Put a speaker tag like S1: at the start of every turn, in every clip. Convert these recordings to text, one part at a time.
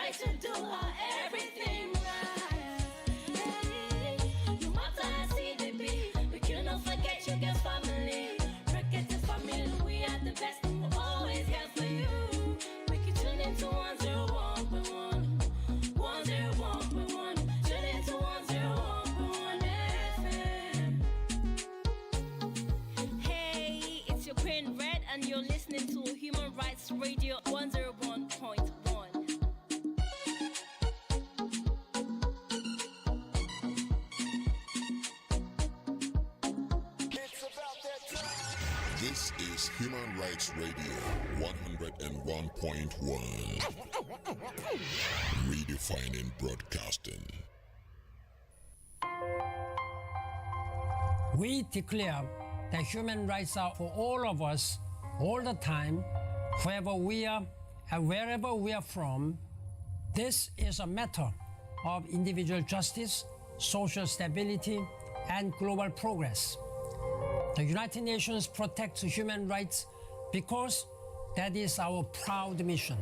S1: try to do everything right. Hey, you matter as CDB, but you don't forget you get family. Forget your family, we are the best, and we're always here for you. We can tune into 101.1, 101.1, tune into 101.1 FM. Hey, it's your Queen Red, and you're listening to Human Rights Radio 101.1.
S2: This is Human Rights Radio 101.1. Redefining broadcasting.
S3: We declare that human rights are for all of us, all the time, wherever we are and wherever we are from. This is a matter of individual justice, social stability, and global progress. The United Nations protects human rights because that is our proud mission.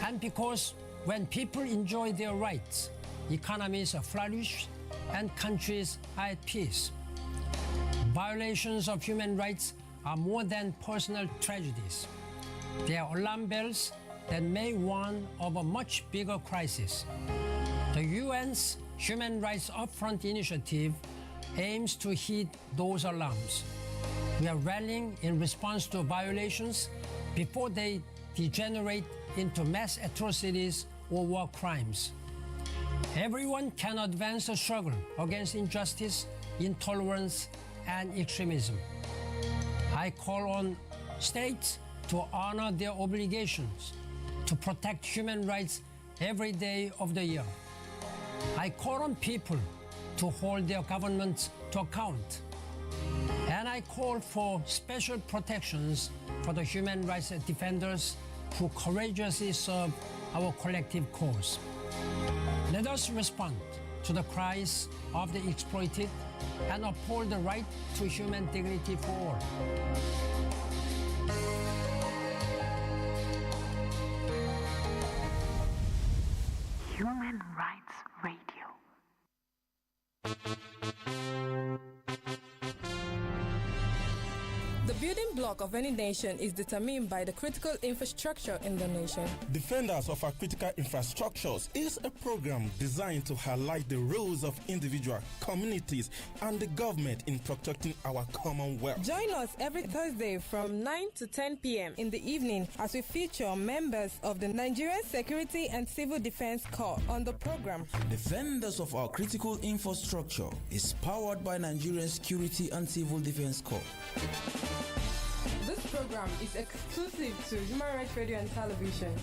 S3: And because when people enjoy their rights, economies flourish and countries are at peace. Violations of human rights are more than personal tragedies. They are alarm bells that may warn of a much bigger crisis. The UN's Human Rights Upfront Initiative aims to heed those alarms. We are rallying in response to violations before they degenerate into mass atrocities or war crimes. Everyone can advance the struggle against injustice, intolerance, and extremism. I call on states to honor their obligations to protect human rights every day of the year. I call on people to hold their governments to account. And I call for special protections for the human rights defenders who courageously serve our collective cause. Let us respond to the cries of the exploited and uphold the right to human dignity for all.
S4: Human Rights Radio.
S5: The building block of any nation is determined by the critical infrastructure in the nation.
S6: Defenders of our critical infrastructures is a program designed to highlight the roles of individual communities and the government in protecting our commonwealth.
S5: Join us every Thursday from 9 to 10 p.m. in the evening as we feature members of the Nigerian Security and Civil Defense Corps on the program.
S7: Defenders of our critical infrastructure is powered by Nigerian Security and Civil Defense Corps.
S5: This program is exclusive to Human Rights Radio and Television.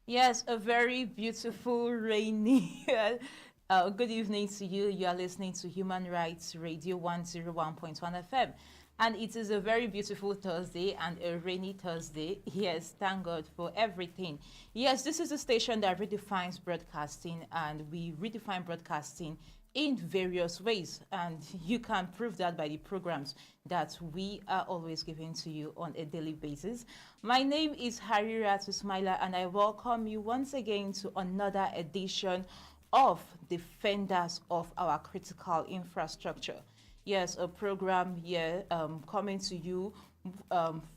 S8: Yes, a very beautiful, rainy good evening to you. You are listening to Human Rights Radio 101.1 FM. And it is a very beautiful Thursday and a rainy Thursday. Yes, thank God for everything. Yes, this is a station that redefines broadcasting, and we redefine broadcasting in various ways. And you can prove that by the programs that we are always giving to you on a daily basis. My name is Harirat Ismaila, and I welcome you once again to another edition of Defenders of Our Critical Infrastructure. Yes, a program here coming to you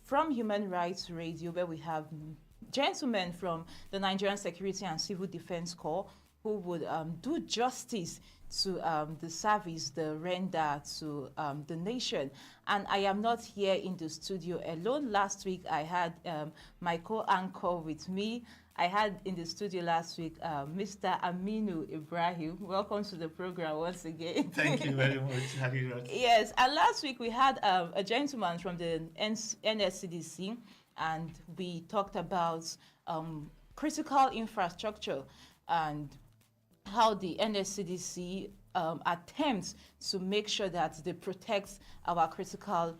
S8: from Human Rights Radio, where we have gentlemen from the Nigerian Security and Civil Defense Corps who would do justice to the service they render to the nation. And I am not here in the studio alone. Last week I had my co-anchor with me. I had in the studio last week Mr. Aminu Ibrahim. Welcome to the program once again.
S9: Thank you very much, Harirat.
S8: Yes, and last week we had a gentleman from the NSCDC, and we talked about critical infrastructure and how the NSCDC attempts to make sure that they protect our critical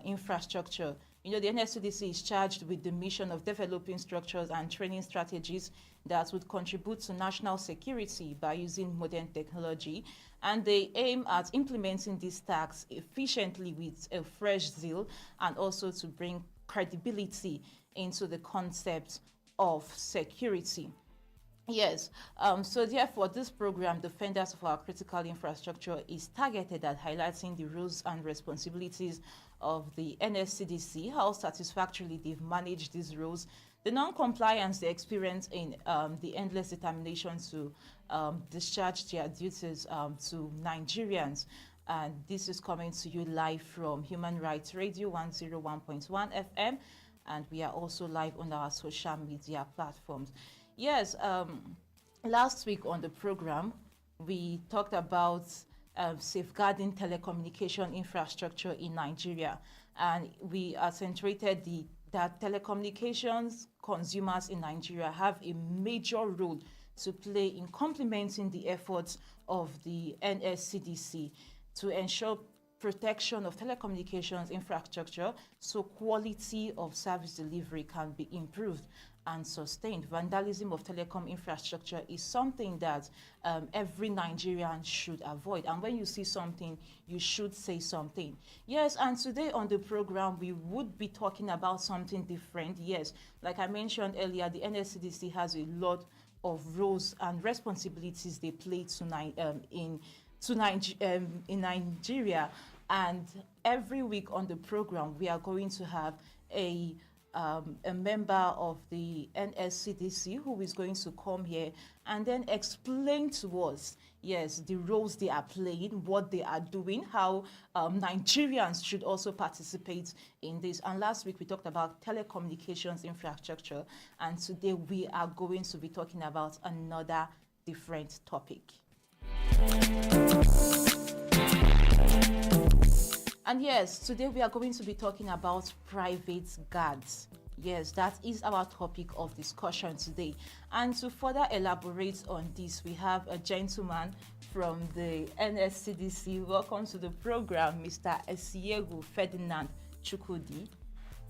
S8: infrastructure. You know, the NSCDC is charged with the mission of developing structures and training strategies that would contribute to national security by using modern technology. And they aim at implementing these tasks efficiently with a fresh zeal, and also to bring credibility into the concept of security. Yes, so therefore this program, Defenders of Our Critical Infrastructure, is targeted at highlighting the roles and responsibilities of the NSCDC, how satisfactorily they've managed these roles, the non-compliance they experience in the endless determination to discharge their duties to Nigerians. And this is coming to you live from Human Rights Radio 101.1 FM, and we are also live on our social media platforms. Yes, last week on the program, we talked about safeguarding telecommunication infrastructure in Nigeria, and we accentuated that telecommunications consumers in Nigeria have a major role to play in complementing the efforts of the NSCDC to ensure protection of telecommunications infrastructure so quality of service delivery can be improved and sustained. Vandalism of telecom infrastructure is something that every Nigerian should avoid. And when you see something, you should say something. Yes, and today on the program, we would be talking about something different. Yes, like I mentioned earlier, the NSCDC has a lot of roles and responsibilities they play in Nigeria. And every week on the program, we are going to have a member of the NSCDC who is going to come here and then explain to us, yes, the roles they are playing, what they are doing, how Nigerians should also participate in this. And last week we talked about telecommunications infrastructure, and today we are going to be talking about another different topic. And yes, today we are going to be talking about private guards. Yes, that is our topic of discussion today. And to further elaborate on this, we have a gentleman from the NSCDC. Welcome to the program, Mr. Esiegu Ferdinand Chukwudi.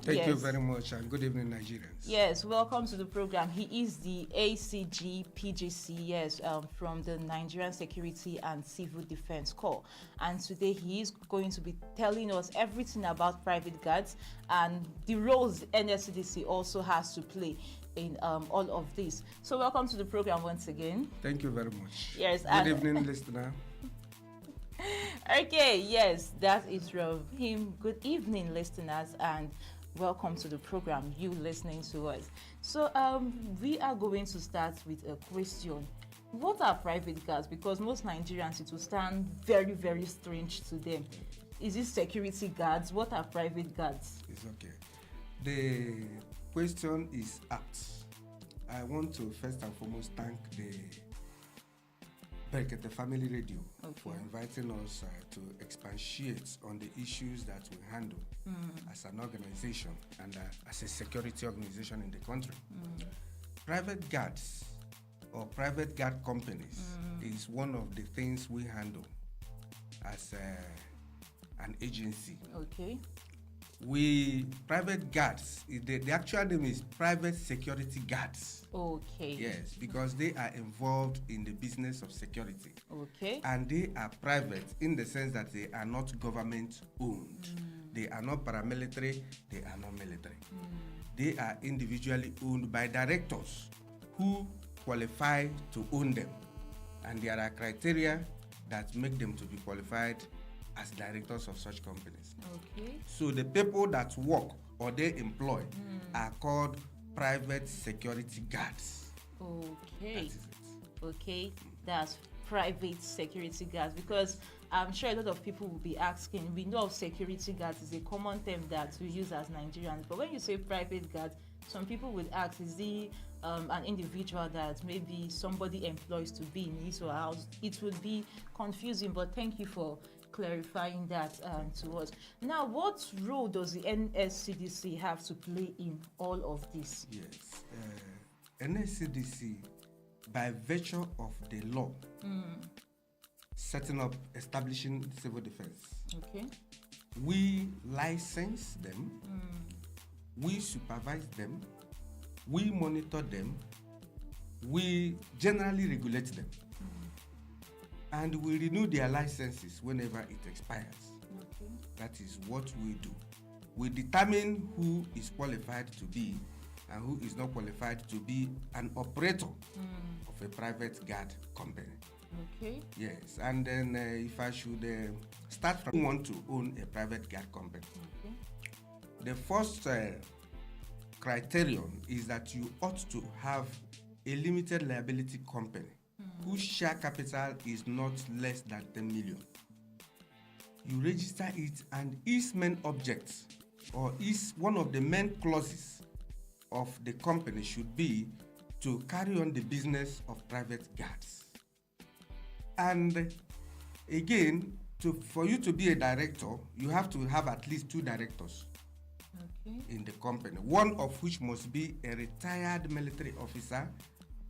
S10: Thank you very much, and good evening, Nigerians.
S8: Yes, welcome to the program. He is the ACG PGC, yes, from the Nigerian Security and Civil Defense Corps. And today he is going to be telling us everything about private guards and the roles NSCDC also has to play in all of this. So welcome to the program once again.
S10: Thank you very much.
S8: Yes.
S10: Good evening, listener.
S8: Okay, yes, that is from him. Good evening, listeners, and welcome to the program, you listening to us. So we are going to start with a question. What are private guards? Because most Nigerians, it will stand very, very strange to them. Is it security guards? What are private guards?
S10: It's okay. The question is apt. I want to first and foremost thank the Family Radio for inviting us to expatiate on the issues that we handle as an organization and as a security organization in the country. Private guards or private guard companies is one of the things we handle as an agency.
S8: Okay.
S10: Private guards, the actual name is private security guards.
S8: Okay.
S10: Yes, because they are involved in the business of security.
S8: Okay.
S10: And they are private in the sense that they are not government owned. They are not paramilitary, they are not military. They are individually owned by directors who qualify to own them. And there are criteria that make them to be qualified as directors of such companies.
S8: Okay.
S10: So the people that work or they employ are called private security guards.
S8: Okay.
S10: That is it.
S8: Okay, that's private security guards, because I'm sure a lot of people will be asking, we know of security guards is a common term that we use as Nigerians, but when you say private guards, some people would ask, is he an individual that maybe somebody employs to be in his or her house? It would be confusing, but thank you for clarifying that to us. Now, what role does the NSCDC have to play in all of this?
S10: Yes, NSCDC, by virtue of the law, establishing civil defense,
S8: Okay.
S10: we license them we supervise them, we monitor them, we generally regulate them, and we renew their licenses whenever it expires.
S8: Okay.
S10: That is what we do. We determine who is qualified to be and who is not qualified to be an operator of a private guard company.
S8: Okay.
S10: Yes, and then if I should start from who want to own a private guard company.
S8: Okay.
S10: The first criterion is that you ought to have a limited liability company whose share capital is not less than 10 million. You register it, and its main object or is one of the main clauses of the company should be to carry on the business of private guards. And again, for you to be a director, you have to have at least 2 directors in the company, one of which must be a retired military officer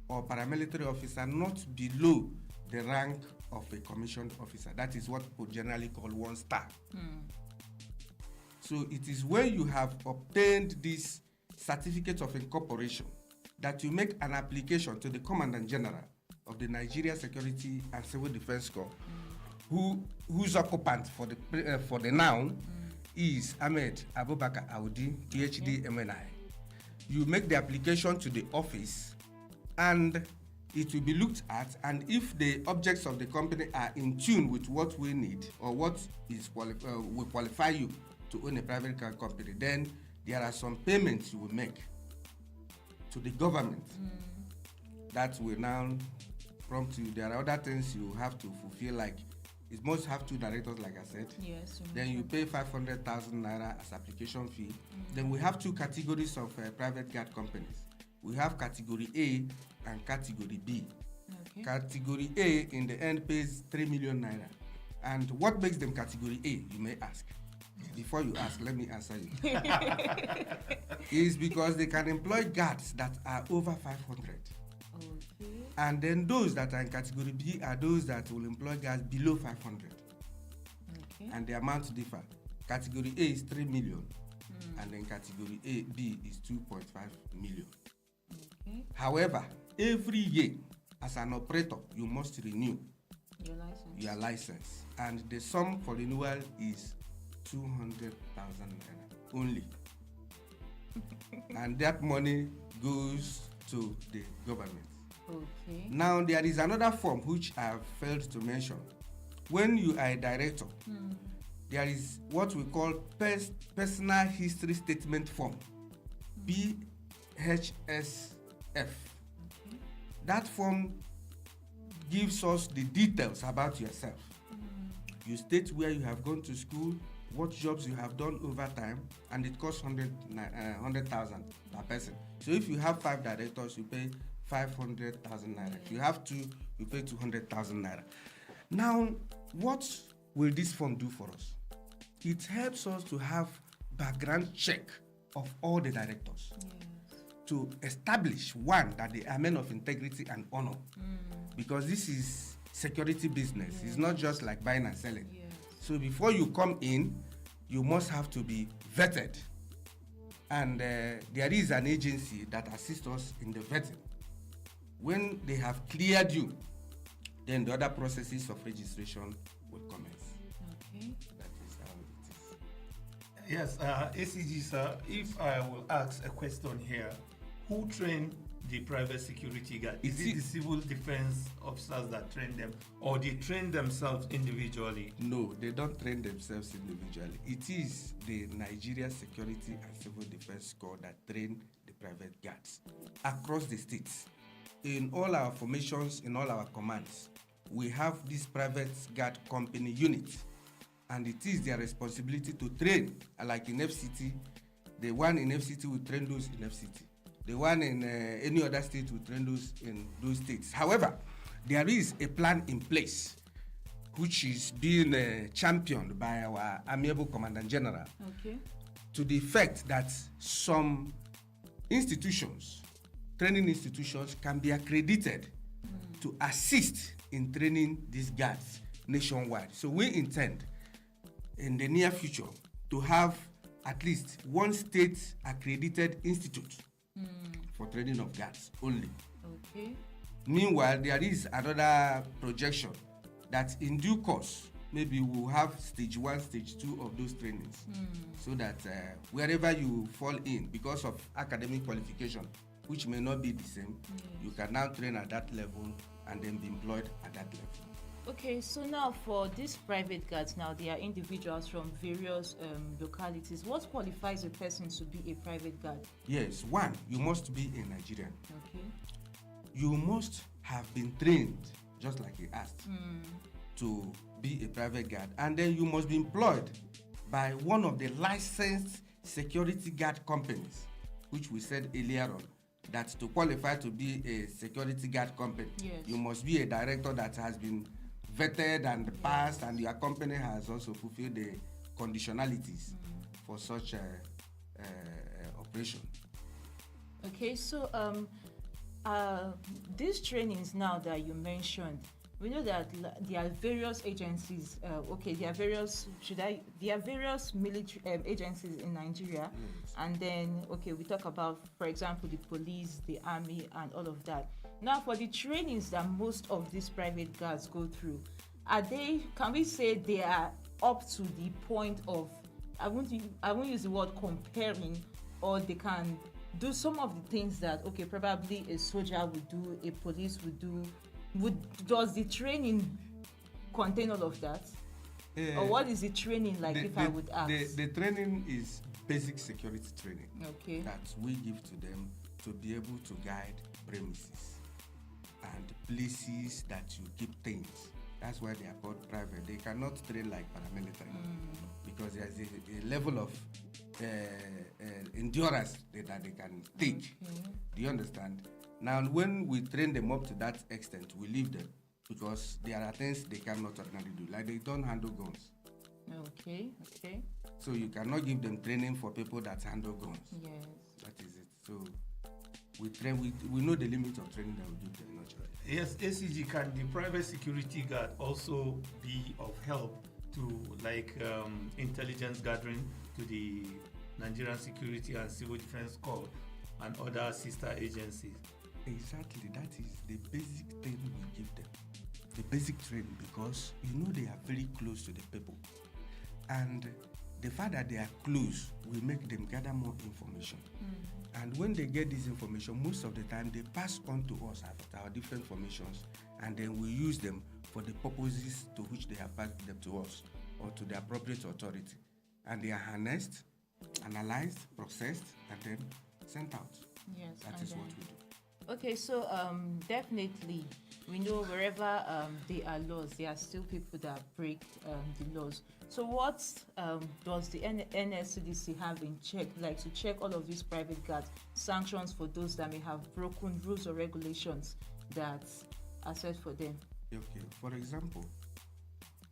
S10: or paramilitary officer not below the rank of a commissioned officer. That is what people generally call 1 star. So it is when you have obtained this certificate of incorporation that you make an application to the Commandant General of the Nigeria Security and Civil Defense Corps, whose occupant for the noun is Ahmed Abubakar Audi, PhD, MNI. You make the application to the office, and it will be looked at, and if the objects of the company are in tune with what we need or what is will qualify you to own a private car company, then there are some payments you will make to the government that will now prompt you. There are other things you have to fulfill, like it must have 2 directors, like I said.
S8: Yes.
S10: Then you pay 500,000 naira as application fee. Then we have 2 categories of private guard companies. We have category A and category B.
S8: Okay.
S10: Category A in the end pays 3 million naira. And what makes them category A, you may ask. Before you ask, let me answer you. Is because they can employ guards that are over 500.
S8: Okay.
S10: And then those that are in category B are those that will employ guards below 500.
S8: Okay.
S10: And the amount differ. Category A is 3 million, and then category B is 2.5 million.
S8: Okay.
S10: However, every year, as an operator, you must renew
S8: Your license.
S10: your license, and the sum for renewal is 200,000 naira only. And that money goes to the government.
S8: Okay.
S10: Now, there is another form which I have failed to mention. When you are a director, there is what we call personal history statement form, BHSF. That form gives us the details about yourself. You state where you have gone to school, what jobs you have done over time, and it costs 100,000 per person. So if you have 5 directors, you pay 500,000 naira. If you have 2, you pay 200,000 naira. Now, what will this form do for us? It helps us to have background check of all the directors, to establish, one, that they are men of integrity and honor, because this is security business. It's not just like buying and selling. So before you come in, you must have to be vetted, and there is an agency that assists us in the vetting. When they have cleared you, then the other processes of registration will commence.
S8: Okay.
S10: That is how it is.
S9: Yes, ACG sir, if I will ask a question here, who trained the private security guard? Is it the civil defense officers that train them, or they train themselves individually?
S10: No, they don't train themselves individually. It is the Nigeria Security and Civil Defense Corps that train the private guards across the states. In all our formations, in all our commands, we have this private guard company unit, and it is their responsibility to train. Like in FCT, the one in FCT will train those in FCT. The one in any other state will train those in those states. However, there is a plan in place which is being championed by our amiable Commandant General, to the effect that some institutions, training institutions, can be accredited to assist in training these guards nationwide. So we intend in the near future to have at least one state accredited institute for training of guards only.
S8: Okay.
S10: Meanwhile, there is another projection that in due course, maybe we'll have stage 1, stage 2 of those trainings, so that wherever you fall in, because of academic qualification, which may not be the same, you can now train at that level and then be employed at that level.
S8: Okay, so now for these private guards, now they are individuals from various localities. What qualifies a person to be a private guard?
S10: Yes, one, you must be a Nigerian.
S8: Okay.
S10: You must have been trained, just like he asked, to be a private guard, and then you must be employed by one of the licensed security guard companies, which we said earlier on, that to qualify to be a security guard company, you must be a director that has been vetted and passed, and your company has also fulfilled the conditionalities for such operation.
S8: Okay, so these trainings now that you mentioned, we know that there are various agencies. There are various military agencies in Nigeria, and then we talk about, for example, the police, the army, and all of that. Now, for the trainings that most of these private guards go through, can we say they are up to the point of, I won't use the word comparing, or they can do some of the things that probably a soldier would do, a police would do. Does the training contain all of that? Or what is the training like, I would ask?
S10: The training is basic security training that we give to them to be able to guide premises and places that you keep things. That's why they are called private. They cannot train like paramilitary because there's a level of endurance that they can take. Do you understand? Now, when we train them up to that extent, we leave them because there are things they cannot ordinarily do, like they don't handle guns.
S8: Okay.
S10: So you cannot give them training for people that handle guns.
S8: Yes.
S10: That is it. So we train. We know the limit of training that we give them.
S9: Yes, ACG, can the private security guard also be of help to intelligence gathering to the Nigerian Security and Civil Defense Corps and other sister agencies?
S10: Exactly, that is the basic thing we give them. The basic training, because they are very close to the people. And the fact that they are close will make them gather more information. And when they get this information, most of the time they pass on to us our different formations, and then we use them for the purposes to which they have passed them to us or to the appropriate authority. And they are harnessed, analyzed, processed, and then sent out.
S8: Yes,
S10: that is what we do.
S8: Okay, so definitely we know wherever there are laws, there are still people that break the laws. So what does the NSCDC have in check, to check all of these private guards, sanctions for those that may have broken rules or regulations that are set for them?
S10: Okay, for example,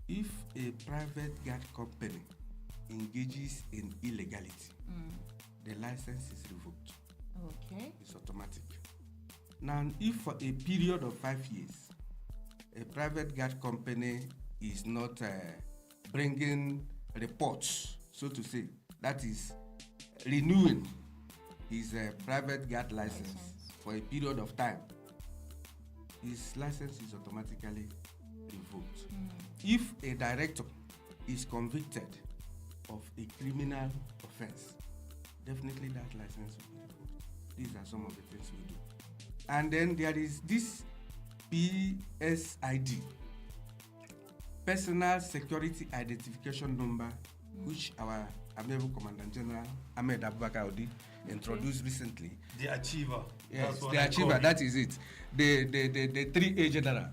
S10: if a private guard company engages in illegality, the license is revoked.
S8: Okay.
S10: It's automatic. Now, if for a period of 5 years, a private guard company is not bringing reports, so to say, that is renewing his private guard license for a period of time, his license is automatically revoked. If a director is convicted of a criminal offense, definitely that license will be revoked. These are some of the things we do. And then there is this PSID, Personal Security Identification Number, which our Amiable Commandant General Ahmed Abubakar Audi introduced recently.
S9: The Achiever.
S10: Yes, the Achiever, that is it. The 3A General,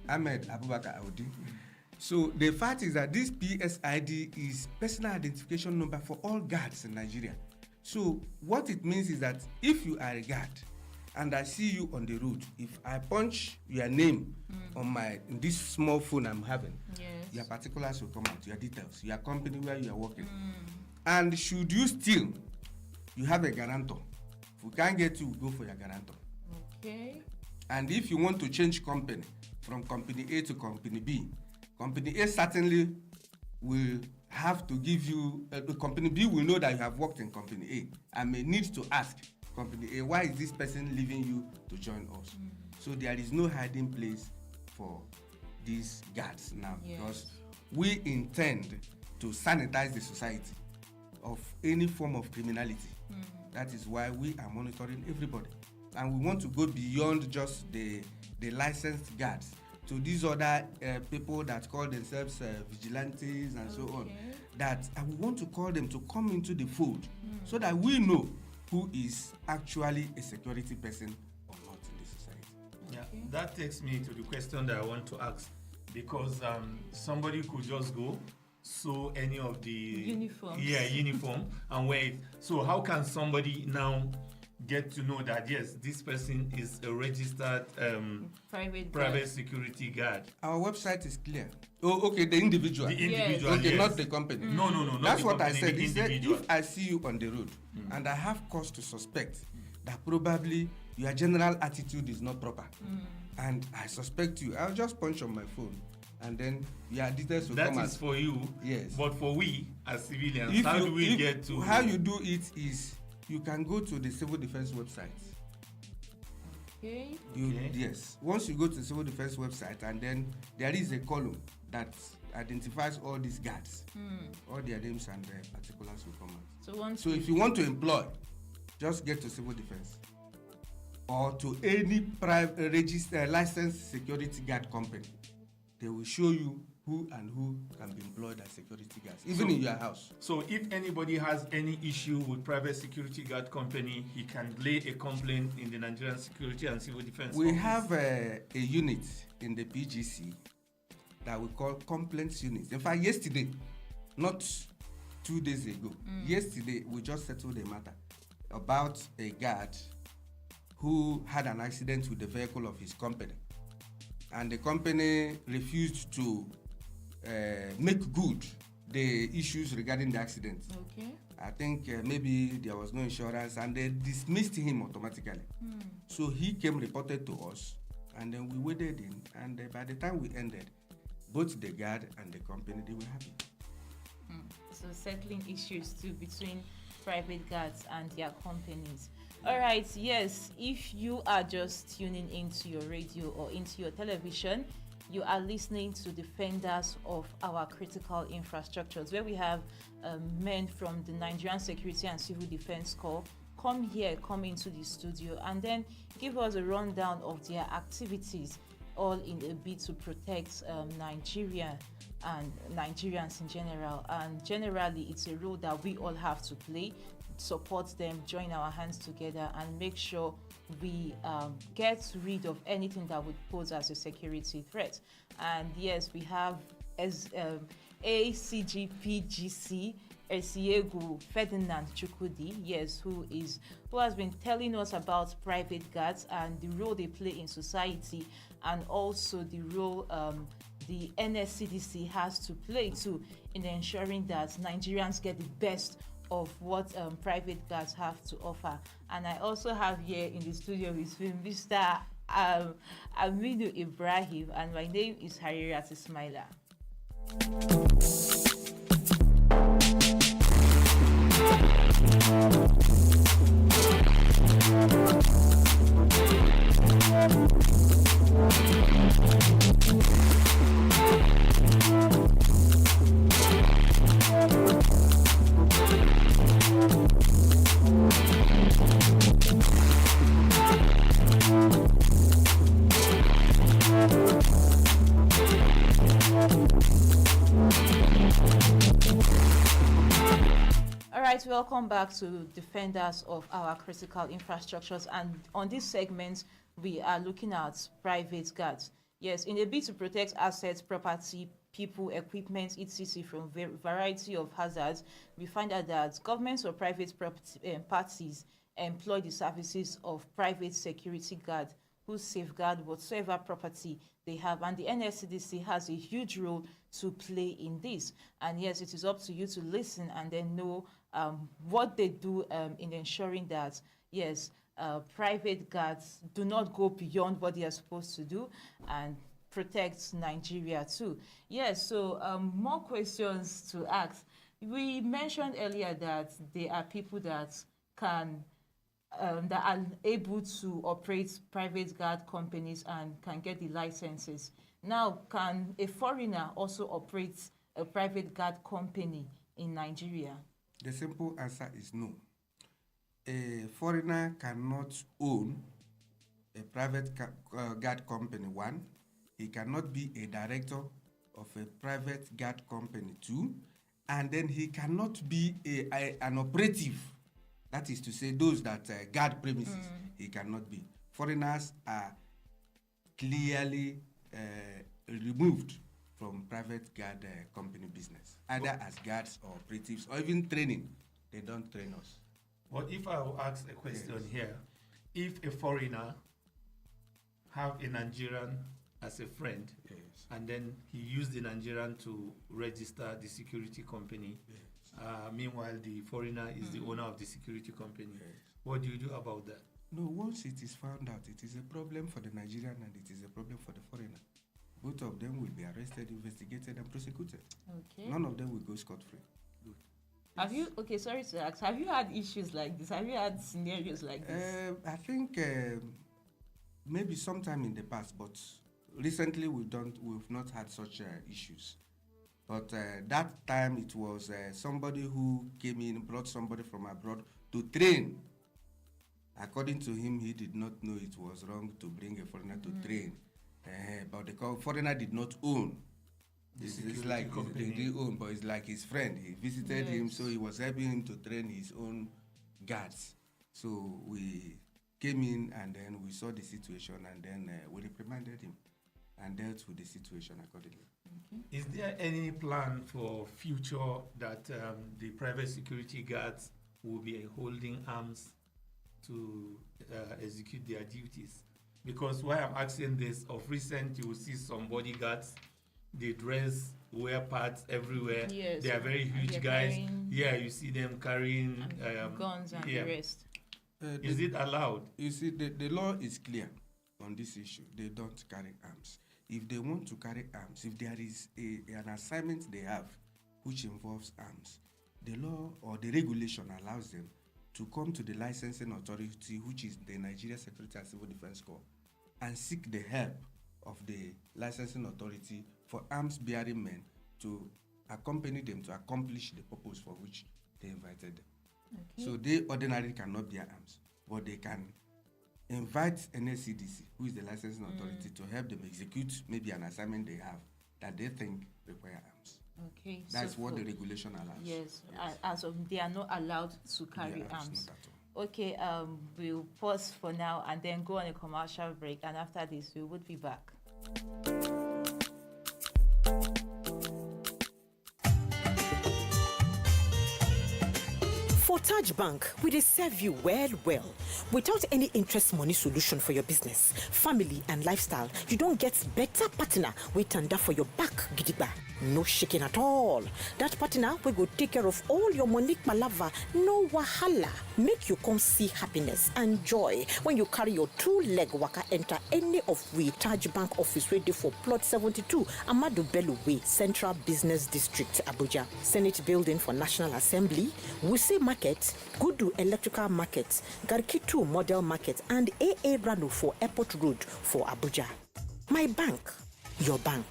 S10: Ahmed Abubakar Audi. So the fact is that this PSID is Personal Identification Number for all guards in Nigeria. So what it means is that if you are a guard, and I see you on the road, if I punch your name on this small phone I'm having, your particulars will come out, your details, your company where you are working. And should you steal, you have a guarantor. If we can't get you, we go for your guarantor.
S8: Okay.
S10: And if you want to change company from company A to company B, company A certainly will have to give you the company B will know that you have worked in company A and may need to ask company A, why is this person leaving you to join us? So there is no hiding place for these guards now, because we intend to sanitize the society of any form of criminality. That is why we are monitoring everybody, and we want to go beyond just the licensed guards to these other people that call themselves vigilantes and so on. That we want to call them to come into the fold so that we know who is actually a security person or not in the society.
S9: Yeah, that takes me to the question that I want to ask, because somebody could just go sew any of the uniform and wear it. So how can somebody now get to know that yes, this person is a registered private security guard?
S10: Our website is clear. Oh, okay, the individual.
S9: The individual,
S10: okay,
S9: yes.
S10: not the company.
S9: No, not
S10: that's
S9: the
S10: what
S9: company,
S10: I said.
S9: the
S10: He said,
S9: individual.
S10: if I see you on the road and I have cause to suspect that probably your general attitude is not proper, and I suspect you, I'll just punch on my phone, and then your details will come out.
S9: That is for you.
S10: Yes.
S9: But for we as civilians,
S10: If
S9: how
S10: you-
S9: do we
S10: if-
S9: get to?
S10: How you do it is you can go to the civil defense website.
S8: Okay.
S10: Yes. Once you go to the civil defense website, and then there is a column that identifies all these guards, all their names and particulars will come out. So if you want to employ, just get to civil defense or to any private registered licensed security guard company. They will show you who can be employed as security guards, even in your house.
S9: So if anybody has any issue with private security guard company, he can lay a complaint in the Nigerian Security and Civil Defense
S10: We
S9: Office.
S10: have a unit in the PGC that we call complaints unit. In fact, yesterday, not 2 days ago, yesterday we just settled a matter about a guard who had an accident with the vehicle of his company, and the company refused to make good the issues regarding the accident.
S8: Okay.
S10: I think maybe there was no insurance, and they dismissed him automatically. So he came, reported to us, and then we waded in, and by the time we ended, both the guard and the company, they were happy.
S8: So settling issues too between private guards and their companies. All right, yes, if you are just tuning into your radio or into your television, you are listening to Defenders of Our Critical Infrastructures, where we have men from the Nigerian Security and Civil Defense Corps come into the studio and then give us a rundown of their activities, all in a bid to protect Nigeria and Nigerians in general. And generally, it's a role that we all have to play, support them, join our hands together, and make sure we get rid of anything that would pose as a security threat. And yes, we have as ACGPGC Esiegu Ferdinand Chukwudi, yes, who has been telling us about private guards and the role they play in society, and also the role the NSCDC has to play too in ensuring that Nigerians get the best of what private guards have to offer. And I also have here in the studio with me Mr. Aminu Ibrahim, and my name is Harirat Ismaila. Alright, welcome back to Defenders of Our Critical Infrastructures, and on this segment we are looking at private guards. Yes, in a bid to protect assets, property, people, equipment, etc. from a variety of hazards, we find out that governments or private parties employ the services of private security guards who safeguard whatsoever property they have, and the NSCDC has a huge role to play in this. And yes, it is up to you to listen and then know what they do in ensuring that, yes, private guards do not go beyond what they are supposed to do, and protect Nigeria too. Yes, so more questions to ask. We mentioned earlier that there are people that can that are able to operate private guard companies and can get the licenses. Now, can a foreigner also operate a private guard company in Nigeria?
S10: The simple answer is no. A foreigner cannot own a private guard company, one. He cannot be a director of a private guard company, two. And then he cannot be an operative. That is to say, those that guard premises, he cannot be. Foreigners are clearly removed from private guard company business, either as guards or operatives, or even training. They don't train us.
S9: But if I will ask a question here, if a foreigner have a Nigerian as a friend, and then he used the Nigerian to register the security company, meanwhile the foreigner is the owner of the security company, what do you do about that?
S10: No, once it is found out, it is a problem for the Nigerian and it is a problem for the foreigner. Both of them will be arrested, investigated, and prosecuted.
S8: Okay.
S10: None of them will go scot-free.
S8: Have you, okay, sorry to ask, have you had issues like this? Have you had scenarios like this?
S10: I think maybe sometime in the past, but recently we've not had such issues. But that time it was somebody who came in, brought somebody from abroad to train. According to him, he did not know it was wrong to bring a foreigner to train. But the foreigner did not own. It's like they did own, but it's like his friend. He visited him, so he was helping him to train his own guards. So we came in and then we saw the situation and then we reprimanded him and dealt with the situation accordingly.
S9: Okay. Is there any plan for future that the private security guards will be holding arms to execute their duties? Because why I'm asking this, of recent you will see some bodyguards, they dress, wear parts everywhere.
S8: Yes,
S9: they are very huge guys. Yeah, you see them carrying
S8: guns and the rest.
S9: Is it allowed?
S10: You see, the law is clear on this issue. They don't carry arms. If they want to carry arms, if there is an assignment they have which involves arms, the law or the regulation allows them to come to the licensing authority, which is the Nigeria Security and Civil Defense Corps, and seek the help of the licensing authority for arms-bearing men to accompany them to accomplish the purpose for which they invited them. Okay. So they ordinarily cannot bear arms, but they can invite NSCDC, who is the licensing authority, to help them execute maybe an assignment they have that they think require arms.
S8: Okay.
S10: That's what the regulation allows.
S8: Yes. As of they are not allowed to carry arms. Not at all. Okay, we'll pause for now and then go on a commercial break, and after this we would be back.
S11: For Taj Bank, we dey serve you well. Without any interest money solution for your business, family and lifestyle, you don't get better partner wey tanda for your back gidigba. No shaking at all. That partner we go take care of all your money palava, no wahala. Make you come see happiness and joy when you carry your 2-leg waka enter any of we Taj Bank office ready for plot 72 Amadu Bello Way, Central Business District, Abuja. Senate Building for National Assembly, Wuse Market, Gudu Electrical Market, Garkitu Model Market, and AA Rano for Airport Road for Abuja. My bank, your bank,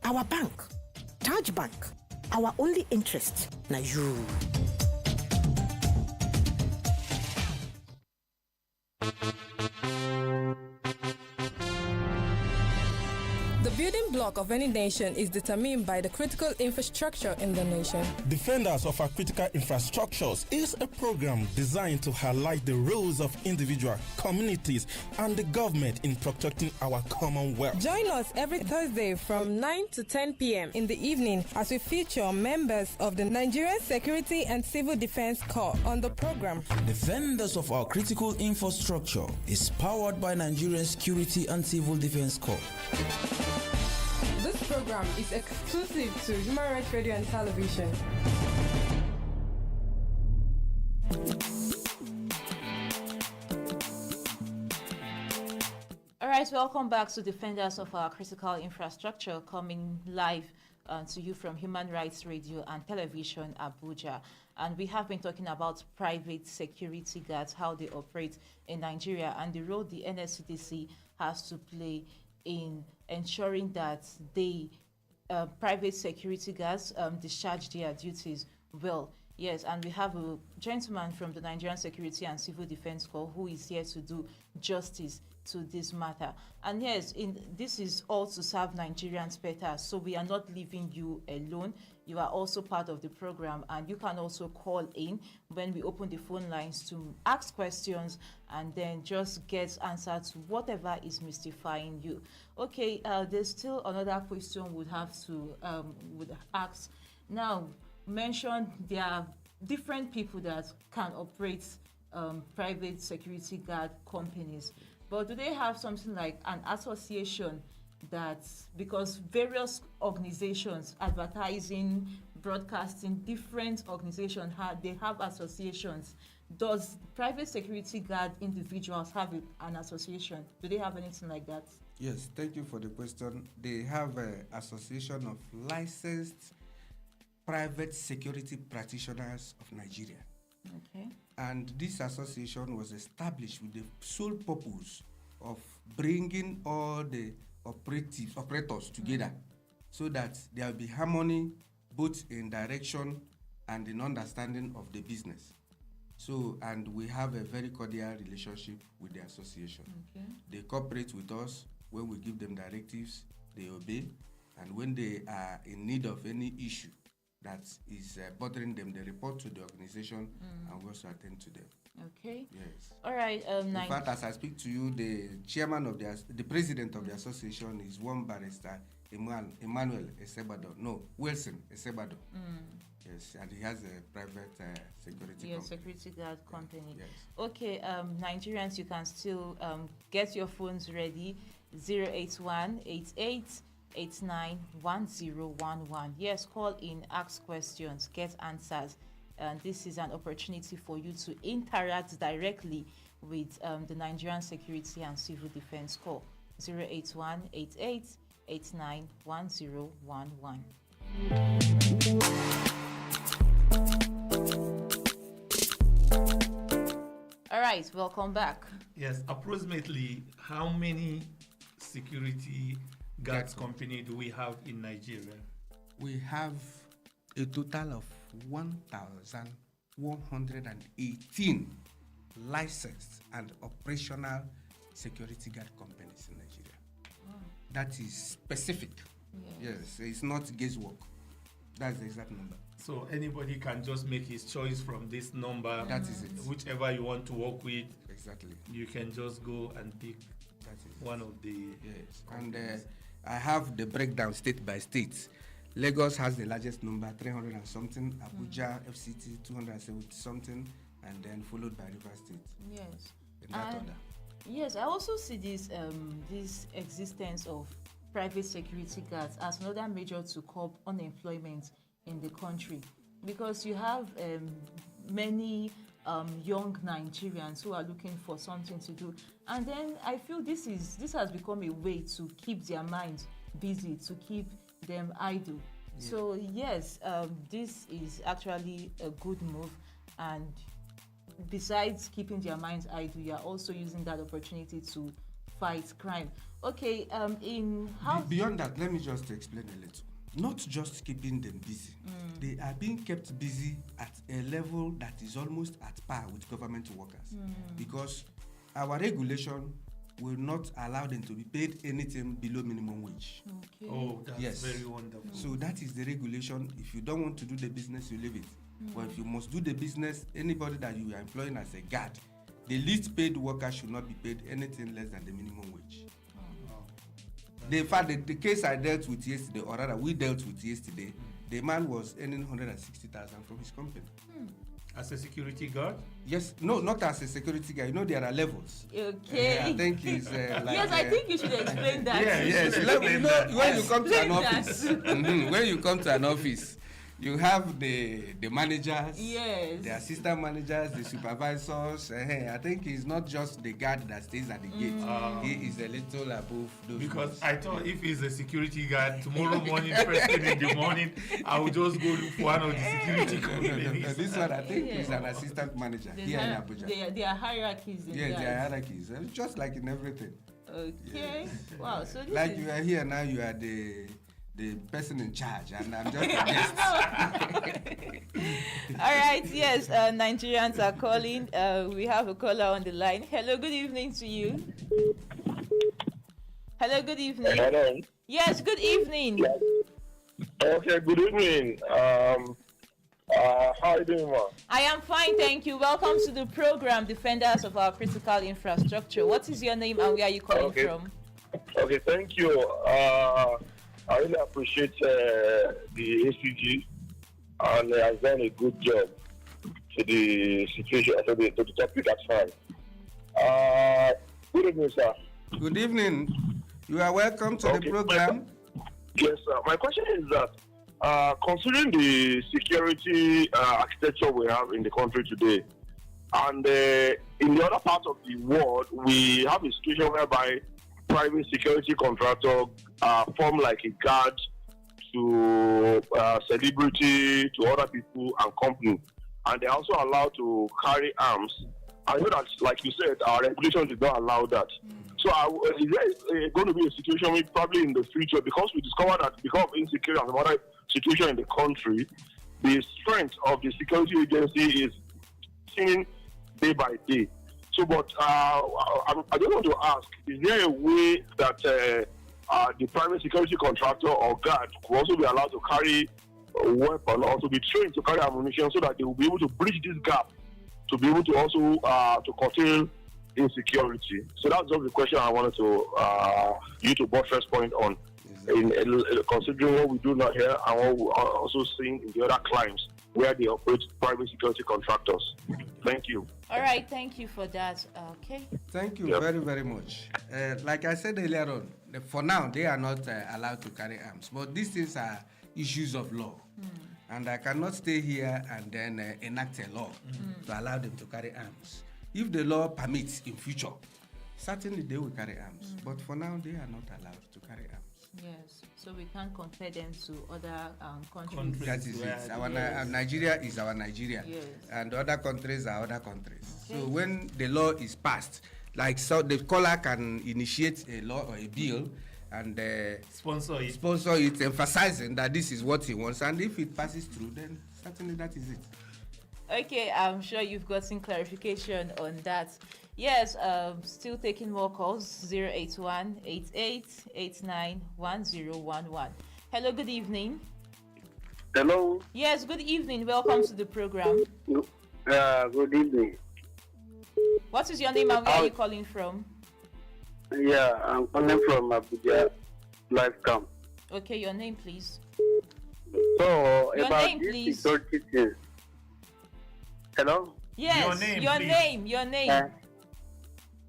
S11: our bank. Taj Bank, our only interest, na you.
S5: The building block of any nation is determined by the critical infrastructure in the nation.
S6: Defenders of our critical infrastructures is a program designed to highlight the roles of individual communities and the government in protecting our commonwealth.
S5: Join us every Thursday from 9 to 10 p.m. in the evening as we feature members of the Nigerian Security and Civil Defense Corps on the program.
S7: Defenders of our critical infrastructure is powered by Nigerian Security and Civil Defense Corps.
S5: This program is exclusive to Human Rights Radio and Television.
S8: All right. right, welcome back to Defenders of Our Critical Infrastructure, coming live to you from Human Rights Radio and Television, Abuja. And we have been talking about private security guards, how they operate in Nigeria, and the role the NSCDC has to play in ensuring that they private security guards discharge their duties well. Yes, and we have a gentleman from the Nigerian Security and Civil Defense Corps who is here to do justice to this matter. And yes, this is all to serve Nigerians better, so we are not leaving you alone. You are also part of the program, and you can also call in when we open the phone lines to ask questions and then just get answer to whatever is mystifying you. Okay, there's still another question would ask. Now, mentioned there are different people that can operate private security guard companies, but do they have something like an association that, because various organizations, advertising, broadcasting, different organizations, they have associations? Does private security guard individuals have an association? Do they have anything like that?
S10: Yes, thank you for the question. They have an association of licensed private security practitioners of Nigeria.
S8: Okay.
S10: And this association was established with the sole purpose of bringing all the operators together so that there will be harmony both in direction and in understanding of the business. So, and we have a very cordial relationship with the association.
S8: Okay.
S10: They cooperate with us when we give them directives, they obey, and when they are in need of any issue that is bothering them, they report to the organization and we also attend to them.
S8: Okay.
S10: Yes.
S8: All right.
S10: In fact, as I speak to you, the chairman of the president of the association is one barrister, Emmanuel Esebado. No, Wilson Esebado. Yes, and he has a private security company.
S8: Security guard company.
S10: Yes.
S8: Okay, Nigerians, you can still get your phones ready. 081-88-89-1011. Yes, call in, ask questions, get answers. And this is an opportunity for you to interact directly with the Nigerian Security and Civil Defense Corps. 081-88-89-1011. All right, welcome back.
S9: Yes, approximately how many security guards company do we have in Nigeria?
S10: We have a total of 1,118 licensed and operational security guard companies in Nigeria. That is specific. Yes, it's not guesswork. That's the exact number.
S9: So anybody can just make his choice from this number.
S10: That is it.
S9: Whichever you want to work with.
S10: Exactly.
S9: You can just go and pick one of the.
S10: Yes. And I have the breakdown state by state. Lagos has the largest number, 300 and something. Abuja, FCT, 270 something, and then followed by River State.
S8: Yes.
S10: In that order.
S8: Yes, I also see this existence of private security guards as another measure to curb unemployment in the country, because you have many young Nigerians who are looking for something to do, and then I feel this has become a way to keep their minds busy, to keep them idle. Yeah. So yes, this is actually a good move, and besides keeping their minds idle, you are also using that opportunity to fight crime. Okay,
S10: beyond that, let me just explain a little. Not just keeping them busy, they are being kept busy at a level that is almost at par with government workers, because our regulation will not allow them to be paid anything below minimum wage.
S8: Okay.
S9: Oh, that's very wonderful.
S10: So that is the regulation. If you don't want to do the business, you leave it. But if you must do the business, anybody that you are employing as a guard, the least paid worker should not be paid anything less than the minimum wage. In fact, the case I dealt with yesterday, or rather we dealt with yesterday, the man was earning 160,000 from his company.
S9: As a security guard?
S10: Yes, no, not as a security guard. You know, there are levels.
S8: Okay.
S10: I think he's
S8: yes, I think you should explain that.
S10: Yes. When you come to an office, when you come to an office, You have the managers,
S8: yes,
S10: the assistant managers, the supervisors. I think he's not just the guard that stays at the gate. He is a little above those.
S9: Because
S10: ones.
S9: I thought if he's a security guard, tomorrow morning, first thing in the morning, I will just go look for one of the security companies.
S10: This one, I think, is an assistant manager here in Abuja.
S8: There are hierarchies in
S10: Yes,
S8: that.
S10: there are hierarchies. Just like in everything.
S8: Okay.
S10: Yes.
S8: Wow. So this
S10: like
S8: is...
S10: you are here now, you are the person in charge, and I'm just a guest.
S8: All right. Yes. Nigerians are calling. We have a caller on the line. Hello. Good evening to you. Hello. Good evening.
S12: Hello.
S8: Yes. Good evening.
S12: Yes. Okay. Good evening. How are you doing, ma?
S8: I am fine, thank you. Welcome to the program, Defenders of Our Critical Infrastructure. What is your name and where are you calling from?
S12: Okay, thank you. I really appreciate the ACG and has done a good job to the situation, to the topic at hand. Good evening, sir.
S10: Good evening. You are welcome to the program.
S12: Yes, sir. My question is that considering the security architecture we have in the country today, and in the other parts of the world, we have a situation whereby private security contractors form like a guard to celebrity, to other people and companies, and they're also allowed to carry arms. I know that, like you said, our regulation did not allow that. So is there going to be a situation where probably in the future, because we discovered that because of insecurity and other situation in the country, the strength of the security agency is changing day by day. So, but I just want to ask, is there a way that the private security contractor or guard could also be allowed to carry a weapon, or to be trained to carry ammunition, so that they will be able to bridge this gap, to be able to also to curtail insecurity? So that's just the question I wanted to you to buttress point on, in considering what we do not here and what we are also seeing in the other climes where they operate private security contractors. Thank you.
S8: All right, thank you for that. Okay.
S10: Thank you very, very much. Like I said earlier on, for now, they are not allowed to carry arms. But these things are issues of law. And I cannot stay here and then enact a law to allow them to carry arms. If the law permits in future, certainly they will carry arms. But for now, they are not allowed to carry arms.
S8: Yes, so we can't compare them to other countries.
S10: That is it. Our Nigeria is our Nigeria, and other countries are other countries. Okay. So when the law is passed, like so, the caller can initiate a law or a bill and sponsor it, emphasizing that this is what he wants, and if it passes through, then certainly that is it.
S8: Okay, I'm sure you've gotten clarification on that. Yes, still taking more calls. 081-8889-1011. Hello, good evening.
S12: Hello.
S8: Yes, good evening. Welcome to the program.
S12: Good evening.
S8: What is your name and where are you calling from?
S12: Yeah, I'm calling from Abuja Life Camp.
S8: Okay, your name, please.
S12: So,
S8: your
S12: about
S8: name,
S12: this
S8: please.
S12: security thing. Hello?
S8: Yes, your name.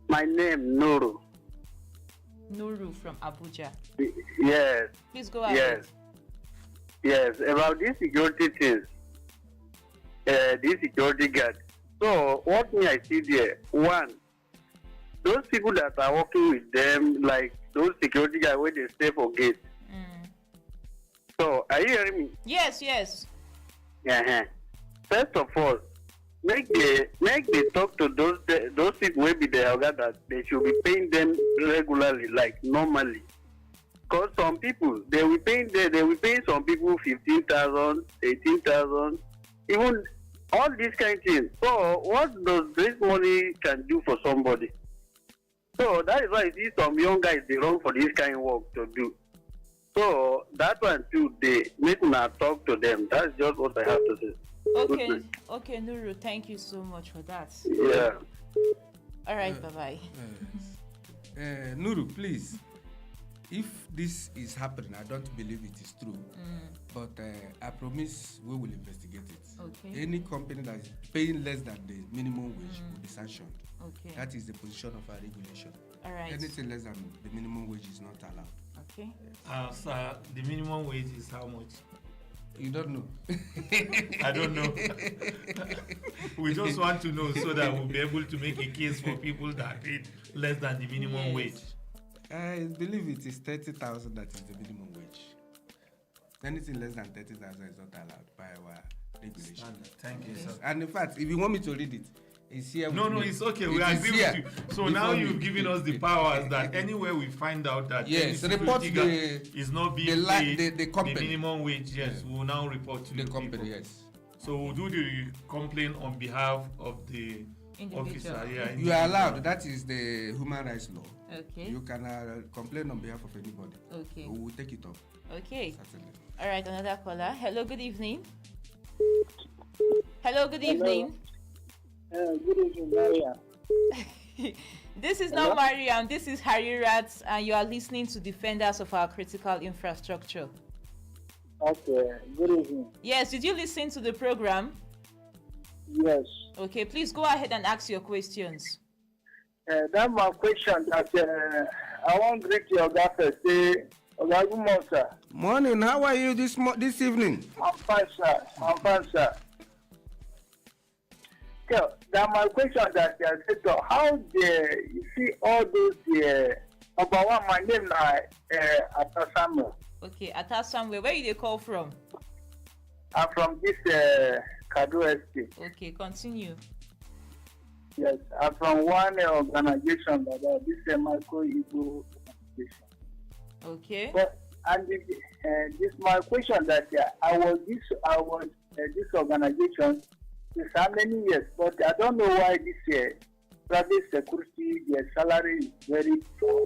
S12: My name, Nuru.
S8: Nuru from Abuja.
S12: Yes.
S8: Please go ahead.
S12: Yes, about this security thing. This security guard. So, what me I see there, one, those people that are working with them, like those security guys where they stay for gate. So, are you hearing me?
S8: Yes.
S12: Uh-huh. First of all, make they talk to those people who be the organ that they should be paying them regularly, like normally. Because some people they will pay some people 15,000, 18,000, even all these kind of things. So what does this money can do for somebody? So that is why you see some young guys they run for this kind of work to do. So that one too, they make una talk to them. That's just what I have to say.
S8: Okay, Nuru, thank you so much for that.
S12: Yeah.
S8: All right, bye-bye.
S10: Nuru, please, if this is happening, I don't believe it is true, but I promise we will investigate it.
S8: Okay.
S10: Any company that is paying less than the minimum wage will be sanctioned.
S8: Okay.
S10: That is the position of our regulation.
S8: All right.
S10: Anything less than the minimum wage is not allowed.
S8: Okay.
S9: Sir, the minimum wage is how much?
S10: You don't know.
S9: I don't know. We just want to know so that we'll be able to make a case for people that paid less than the minimum wage.
S10: I believe it is 30,000 that is the minimum wage. Anything less than 30,000 is not allowed by our regulation.
S9: Thank you, sir.
S10: And in fact, if you want me to read it, it's here.
S9: No, it's okay. We agree with you. So now you've given us the powers that anywhere we find out that
S10: yes,
S9: any
S10: report
S9: security guard is not being paid
S10: the
S9: minimum wage, yes, we will now report to
S10: the
S9: company.
S10: People. Yes.
S9: So we'll do the complaint on behalf of the officer. Yeah,
S10: you are allowed. That is the human rights law.
S8: Okay.
S10: You can complain on behalf of anybody.
S8: Okay.
S10: We will take it up.
S8: Okay.
S10: Certainly.
S8: All right, another caller. Hello, good evening. Hello, good evening.
S13: Good evening, Maria.
S8: This is not Mariam, this is Harry Rats, and you are listening to Defenders of Our Critical Infrastructure.
S13: Okay, good evening.
S8: Yes, did you listen to the program?
S13: Yes.
S8: Okay, please go ahead and ask your questions.
S13: That's my question. That I want to greet your guy first. Good morning, sir.
S10: Morning, how are you this evening?
S13: I'm fine, sir. Okay, now my question that I said, how you see all those number one, my name is Ata Samuel.
S8: Okay, Ata Samuel, where you call from?
S13: I'm from this Kado Estate.
S8: Okay, continue.
S13: Yes, I'm from one organization that this micro Igbo organization.
S8: Okay.
S13: But and this my question that I was this organization since how many years, but I don't know why this year private security their salary is very low.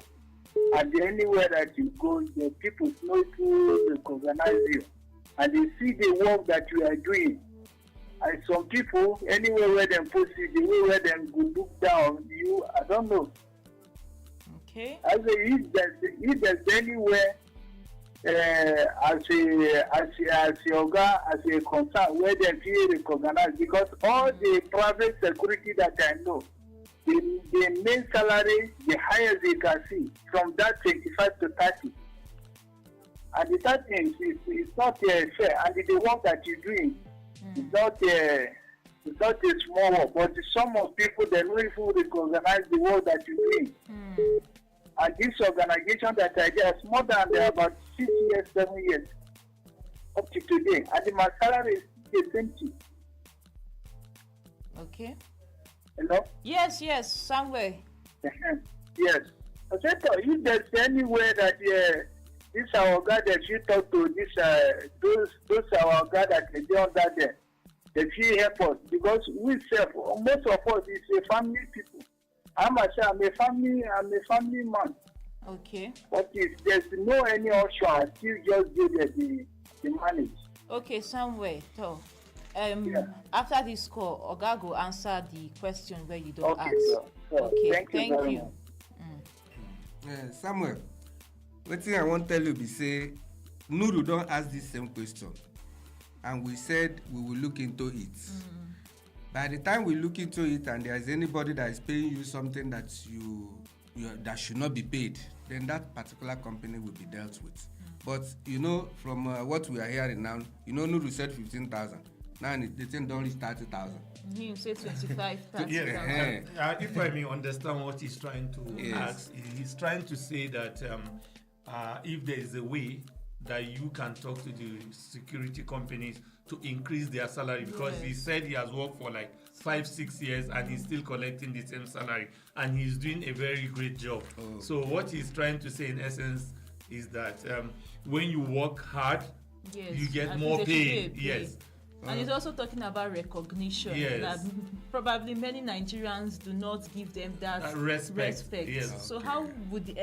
S13: And anywhere that you go, the people know to recognize you, and they see the work that you are doing. And some people, anywhere where they post it, the way where they go look down you, I don't know.
S8: Okay.
S13: As if there's anywhere as a concern where they feel recognized, because all the private security that I know, the main salary, the highest they can see, from that 25 to 30. And the third thing is not fair, and the work that you're doing is not a small work, but some of people, they don't even recognize the work that you're doing. And this organization that I did is more than about 6 years, 7 years, up to today. And my salary is the same thing.
S8: Okay.
S13: Hello?
S8: Yes, somewhere.
S13: Yes. I said, if there's anywhere that this our God that you talk to, those our God that they do that there, they feel help us, because we self, most of us is a family people. I'm a family man.
S8: Okay.
S13: But if there's no any option, I still just do the manage.
S8: Okay, somewhere. So, after this call, Oga will answer the question where you don't ask.
S13: Sir.
S8: Okay, thank you.
S10: Samuel, what thing I want to tell you be say, Nuru don't ask this same question, and we said we will look into it. By the time we look into it and there is anybody that is paying you something that that should not be paid, then that particular company will be dealt with. But from what we are hearing now, Nuru said 15,000. Now the thing don't reach 30,000.
S8: He said 25,000.
S9: If I may understand what he's trying to ask, he's trying to say that if there is a way that you can talk to the security companies to increase their salary, because he said he has worked for like 5-6 years and he's still collecting the same salary and he's doing a very great job. So what he's trying to say in essence is that when you work hard, you get more pay. Yes.
S8: And he's also talking about recognition.
S9: Yes.
S8: That probably many Nigerians do not give them that respect.
S9: Yes.
S8: So how would the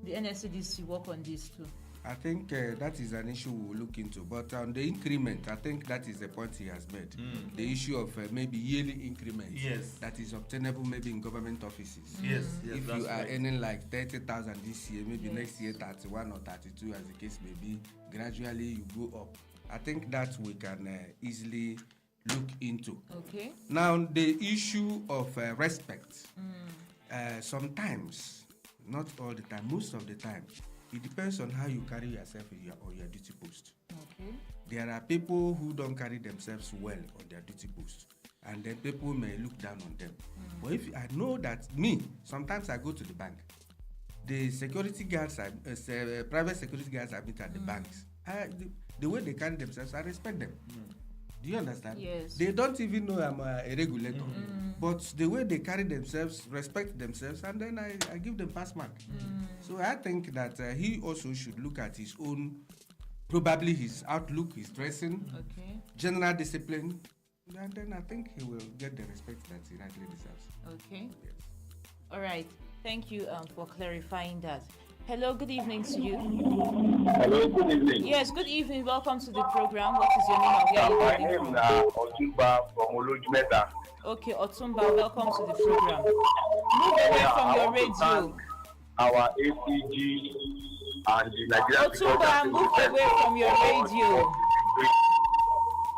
S8: NSCDC work on this too?
S10: I think that is an issue we will look into. But on the increment, I think that is the point he has made. The issue of maybe yearly increments that is obtainable maybe in government offices.
S9: Yes,
S10: if you are earning like 30,000 this year, maybe next year 31 or 32, as the case may be, gradually you go up. I think that we can easily look into.
S8: Okay.
S10: Now, the issue of respect, sometimes, not all the time, most of the time, it depends on how you carry yourself on your duty post.
S8: Okay.
S10: There are people who don't carry themselves well on their duty post, and then people may look down on them. But if I know that sometimes I go to the bank, the security guards, private security guards I meet at the banks, the way they carry themselves, I respect them. Do you understand?
S8: Yes.
S10: They don't even know I'm a regulator, but the way they carry themselves, respect themselves, and then I give them pass mark. So I think that he also should look at his own, probably his outlook, his dressing, general discipline, and then I think he will get the respect that he rightly deserves.
S8: Okay. Yes. All right. Thank you for clarifying that. Hello, good evening to you.
S12: Hello, good evening.
S8: Yes, good evening. Welcome to the program. What is your name and where are you
S12: My
S8: calling
S12: name
S8: from?
S12: is Otumba from Olojumeta.
S8: Okay, Otumba, welcome to the program. Move away from your radio.
S12: Our ACG and the Nigerian
S8: Otumba, move away from your radio.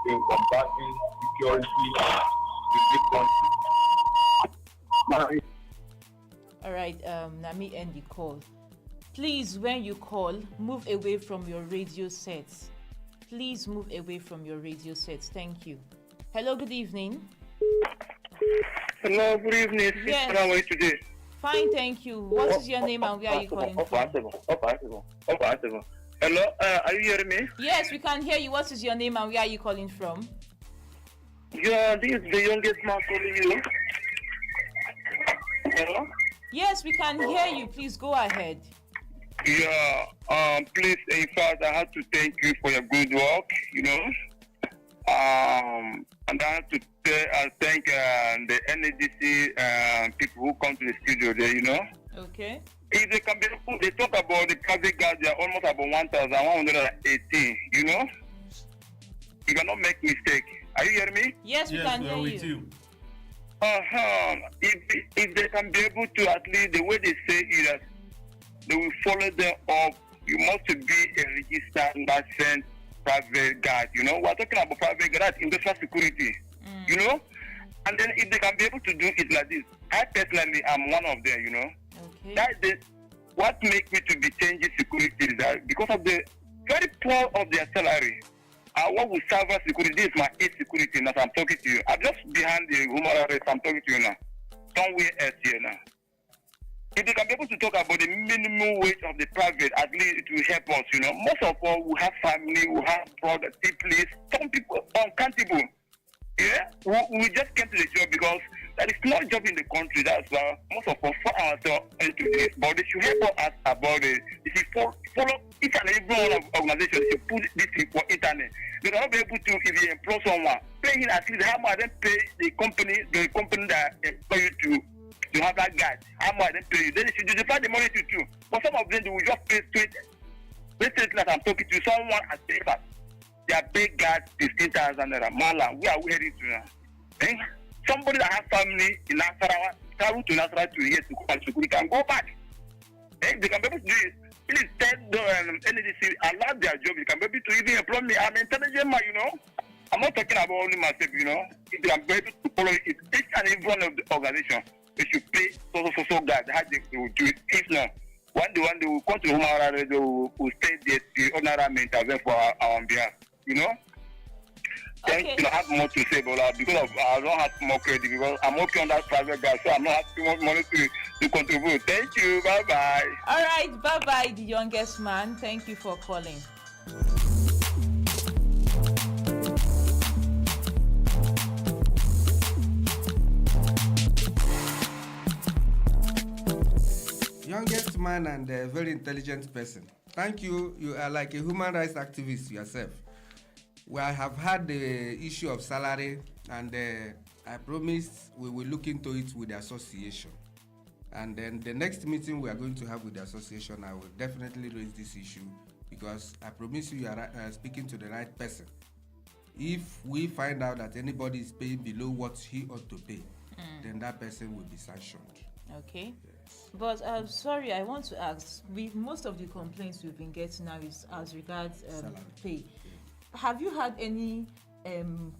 S12: In combating security in this country.
S8: All right, let me end the call. Please, when you call, move away from your radio sets. Please move away from your radio sets. Thank you. Hello, good evening.
S14: Hello, good evening.
S8: Yes.
S14: How are you today?
S8: Fine, thank you. What is your name and where are you calling from?
S14: Hello, are you hearing me?
S8: Yes, we can hear you. What is your name and where are you calling from?
S14: Yeah, this is the youngest man calling you. Hello?
S8: Yes, we can hear you. Please go ahead.
S14: Yeah, please, in fact, I have to thank you for your good work, and I have to thank the NADC people who come to the studio there,
S8: Okay.
S14: If they can be, they talk about the private guards, they are almost about 1,118, You cannot make mistake. Are you hearing me?
S8: Yes, we can hear you.
S14: If they can be able to, at least the way they say it, that they will follow them up. You must be a registered licensed private guard. We're talking about private guard, industrial security. And then if they can be able to do it like this, I personally am one of them.
S8: Okay.
S14: That is what makes me to be changing security is that because of the very poor of their salary. What will serve security? This is my aid security now. I'm talking to you. I'm just behind the human rights. I'm talking to you now. Somewhere else here now. If they can be able to talk about the minimum wage of the private, at least it will help us. Most of all, we have family, we have brothers, people. Some people uncountable. Yeah, we just came to the job because there is no job in the country. That's why most of us for ourselves into this. But they should help us about it. If you follow each and every one of organizations, you put this in for internet. They will not be able to, if you employ someone, pay him at least how much they pay the company that employ you to have that guide. How much they pay you. Then they should justify the money to you. But some of them, they will just pay straight. Let's say that I'm talking to someone at paper. They are big guards, 15,000 naira. Mala, we are heading to now. Somebody that has family in Nasarawa, travel to Nasarawa to here to come to school, can go back. They can be able to do it. Please tell the NDC, allow their job. You can be able to even employ me. I'm an intelligent man, I'm not talking about only myself, If they can be able to follow it, each and every one of the organization, they should pay so guys how they will do it. If not, one day we will come to the human rights, they will stay there to honorable intervene for our behalf. Thank you. I have more to say, but because I don't have more credit because I'm working on that private guy, so I'm not having much money to contribute. Thank you. Bye bye.
S8: All right. Bye bye, the youngest man. Thank you for calling.
S10: Youngest man and a very intelligent person. Thank you. You are like a human rights activist yourself. We have had the issue of salary, and I promise we will look into it with the association. And then the next meeting we are going to have with the association, I will definitely raise this issue because I promise you are speaking to the right person. If we find out that anybody is paying below what he ought to pay, then that person will be sanctioned.
S8: Okay. Yes. But I'm sorry, I want to ask, most of the complaints we've been getting now is as regards pay. Have you had any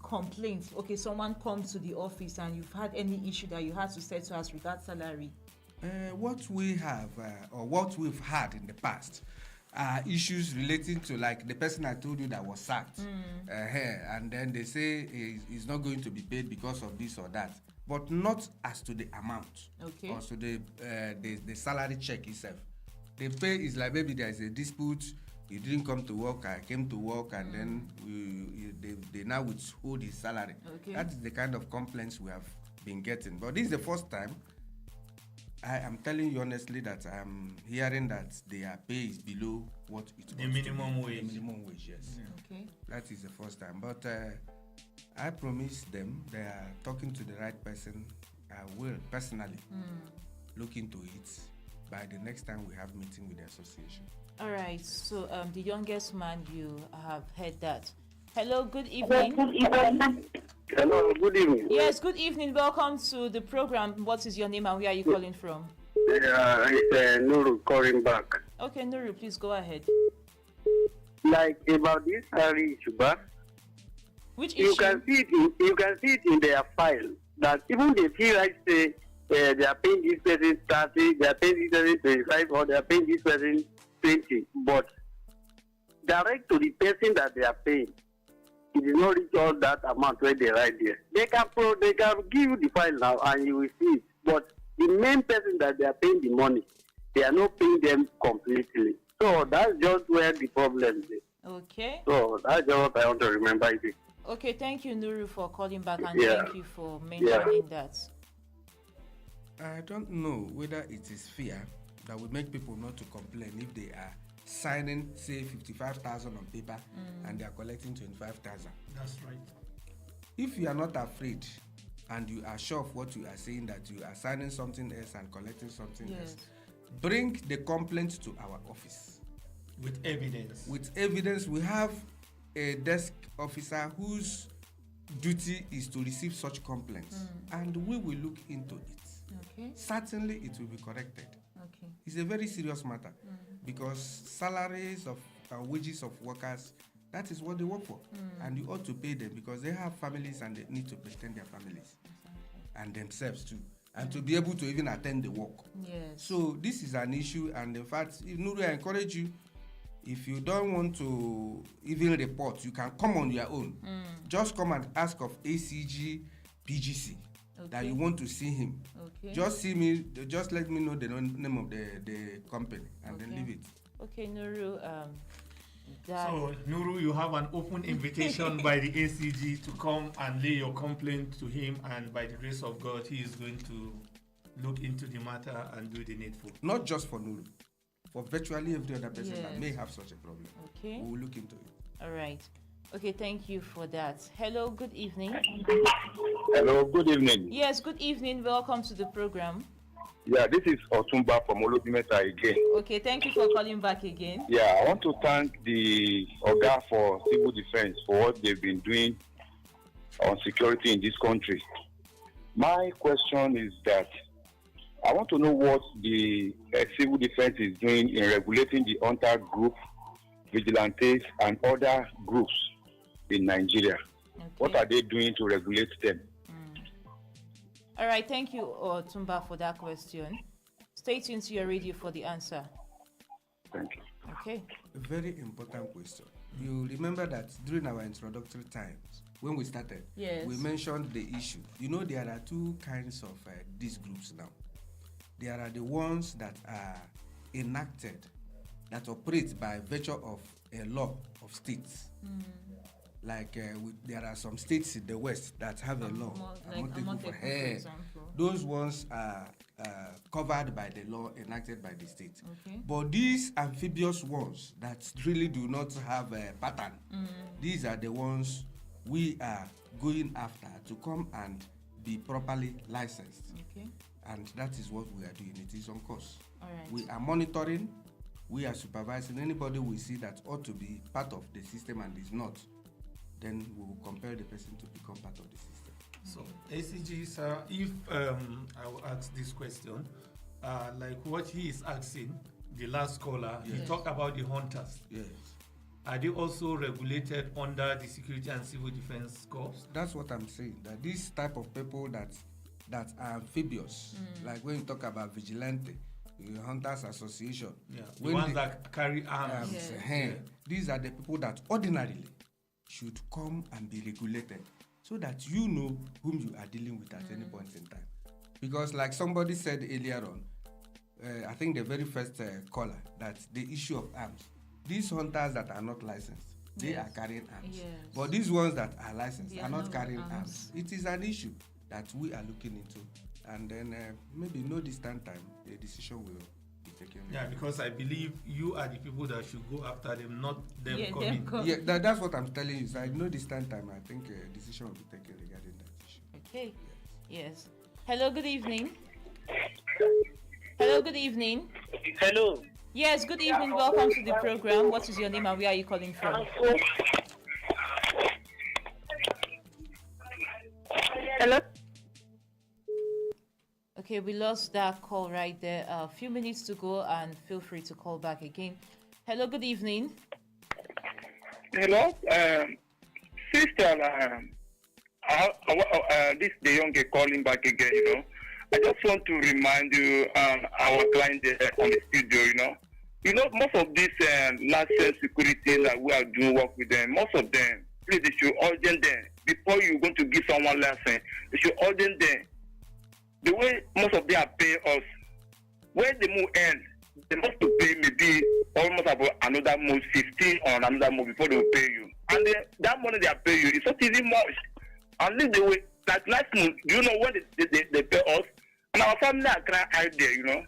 S8: complaints? Okay, someone comes to the office and you've had any issue that you had to settle as regards salary?
S10: What we have or what we've had in the past issues relating to like the person I told you that was sacked, and then they say he's not going to be paid because of this or that, but not as to the amount, or to the salary check itself. The pay is like maybe there is a dispute. You didn't come to work. I came to work, and then they now withhold his salary. That is the kind of complaints we have been getting. But this is the first time. I am telling you honestly that I'm hearing that their pay is below what it was.
S9: The minimum wage.
S10: The minimum wage, yes.
S8: Yeah. Okay.
S10: That is the first time. But I promise them they are talking to the right person. I will personally look into it by the next time we have meeting with the association.
S8: All right. So the youngest man, you have heard that. Hello, good evening.
S13: Hello, good evening.
S8: Yes, good evening. Welcome to the program. What is your name and where are you calling from?
S13: It's Nuru calling back.
S8: Okay, Nuru, please go ahead.
S13: Like about this salary issue, but
S8: which
S13: you
S8: issue?
S13: You can see it in their file that even they feel like say they are paying this person 30, they are paying this person 25, or they are paying this person 20, but direct to the person that they are paying, it is not reach all that amount where they write there. They can give you the file now and you will see it. But the main person that they are paying the money, they are not paying them completely. So that's just where the problem is.
S8: Okay.
S13: So that's just what I want to remember.
S8: Okay, thank you, Nuru, for calling back, and thank you for mentioning that.
S10: I don't know whether it is fear that will make people not to complain if they are signing, say, 55,000 on paper and they are collecting 25,000.
S9: That's right.
S10: If you are not afraid and you are sure of what you are saying, that you are signing something else and collecting something else, bring the complaint to our office.
S9: With evidence.
S10: With evidence. We have a desk officer whose duty is to receive such complaints, and we will look into it.
S8: Okay.
S10: Certainly it will be corrected.
S8: Okay.
S10: It's a very serious matter because salaries of wages of workers, that is what they work for, and you ought to pay them because they have families and they need to maintain their families and themselves too, and to be able to even attend the work.
S8: Yes.
S10: So this is an issue, and in fact, Nuru, I encourage you, if you don't want to even report, you can come on your own. Just come and ask of ACG PGC that you want to see him.
S8: Okay.
S10: Just see me, just let me know the name of the company, and then leave it.
S8: Okay, Nuru.
S9: So, Nuru, you have an open invitation by the ACG to come and lay your complaint to him, and by the grace of God, he is going to look into the matter and do the needful.
S10: Not just for Nuru, for virtually every other person that may have such a problem.
S8: Okay.
S10: We will look into it.
S8: All right. Okay, thank you for that. Hello, good evening.
S14: Hello, good evening.
S8: Yes, good evening. Welcome to the program.
S14: Yeah, this is Otumba from Olodumeta again.
S8: Okay, thank you for calling back again.
S14: Yeah, I want to thank the Oga for Civil Defense for what they've been doing on security in this country. My question is that I want to know what the Civil Defense is doing in regulating the hunter group, vigilantes, and other groups in Nigeria. Okay. What are they doing to regulate them?
S8: All right, thank you, Tumba, for that question. Stay tuned to your radio for the answer.
S14: Thank you.
S8: Okay.
S10: A very important question. You remember that during our introductory times, when we started, we mentioned the issue. You know, there are two kinds of these groups now. There are the ones that are enacted, that operate by virtue of a law of states. Like there are some states in the West that have a law.
S8: For example.
S10: Those ones are covered by the law enacted by the state.
S8: Okay.
S10: But these amphibious ones that really do not have a pattern, these are the ones we are going after to come and be properly licensed.
S8: Okay.
S10: And that is what we are doing. It is on course.
S8: All right.
S10: We are monitoring, we are supervising. Anybody we see that ought to be part of the system and is not, then we will compel the person to become part of the system.
S9: So, ACG, sir, if I will ask this question, like what he is asking, the last caller, he talked about the hunters.
S10: Yes.
S9: Are they also regulated under the Security and Civil Defense Corps?
S10: That's what I'm saying, that this type of people that are amphibious, like when you talk about vigilante, Hunters Association.
S9: Yeah, the ones that carry arms.
S10: These are the people that ordinarily should come and be regulated so that you know whom you are dealing with at any point in time. Because like somebody said earlier on, I think the very first caller, that the issue of arms. These hunters that are not licensed, they are carrying arms.
S8: Yes.
S10: But these ones that are licensed
S8: They
S10: are not carrying
S8: arms.
S10: arms. It is an issue that we are looking into. And then maybe no distant time, a decision will be taken.
S9: Yeah, because I believe you are the people that should go after them, not them coming.
S10: Yeah, that's what I'm telling you. So I know distant time, I think a decision will be taken regarding that issue.
S8: Okay. Yes. Hello, good evening. Hello, good evening.
S15: Hello.
S8: Yes, good evening. Welcome to the program. What is your name and where are you calling from?
S15: Hello.
S8: Okay, we lost that call right there. A few minutes to go and feel free to call back again. Hello, good evening.
S14: Hello, sister. This the young girl calling back again. I just want to remind you, our client there on the studio. Most of these licensed security that we are doing work with them. Most of them, please, they should urgent them before you're going to give someone license. They should urgent them. The way most of them are paying us, when the move ends, they must to pay maybe almost about another month, 15 or another month before they will pay you. And then that money they are paying you is not easy much. And this the way, like last month, do you know when they pay us? And our family are crying out there.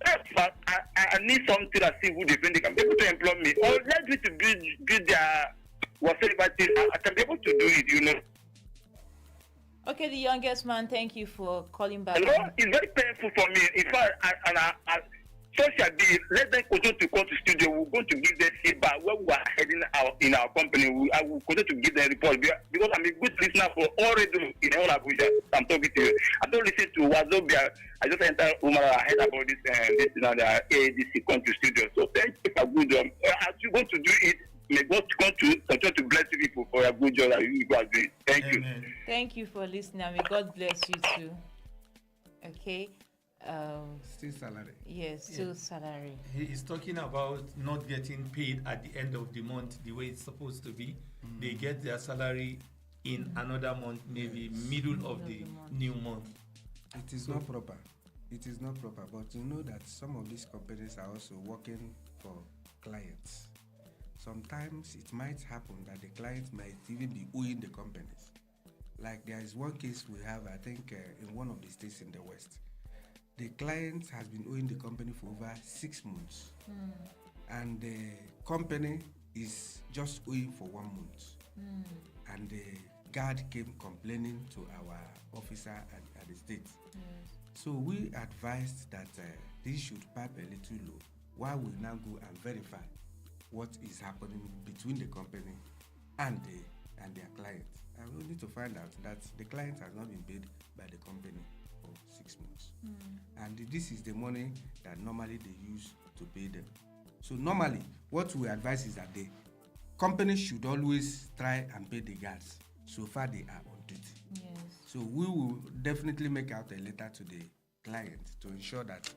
S14: That's why I need something that civil defense can be able to employ me. Or let me to build their whatever thing. I can be able to do it.
S8: Okay, the youngest man, thank you for calling back.
S14: It's very painful for me. In fact, so shall be. Let them continue to come to studio. We're going to give them feedback where we are heading out in our company. I will continue to give them report because I'm a good listener for all radio in all Abuja. I'm talking to you. I don't listen to Wazobia. I just enter Umara. I heard about this the AADC come to studio. So thank you for good job. As you going to do it, may God continue to bless you people for your good job that you guys doing. Thank you.
S8: Thank you for listening. May God bless you too. Okay.
S10: Still salary.
S8: Yes, still salary.
S9: He is talking about not getting paid at the end of the month the way it's supposed to be. They get their salary in another month, maybe middle of the new month.
S10: It is not proper. It is not proper. But you know that some of these companies are also working for clients. Sometimes it might happen that the clients might even be owing the companies. Like there is one case we have, I think, in one of the states in the West. The client has been owing the company for over 6 months. And the company is just owing for 1 month. And the guard came complaining to our officer at the state. So we advised that this should pipe a little low while we now go and verify what is happening between the company and their client. And we need to find out that the client has not been paid by the company for 6 months. And this is the money that normally they use to pay them. So normally, what we advise is that the company should always try and pay the guards so far they are on duty.
S8: Yes.
S10: So we will definitely make out a letter to the client to ensure that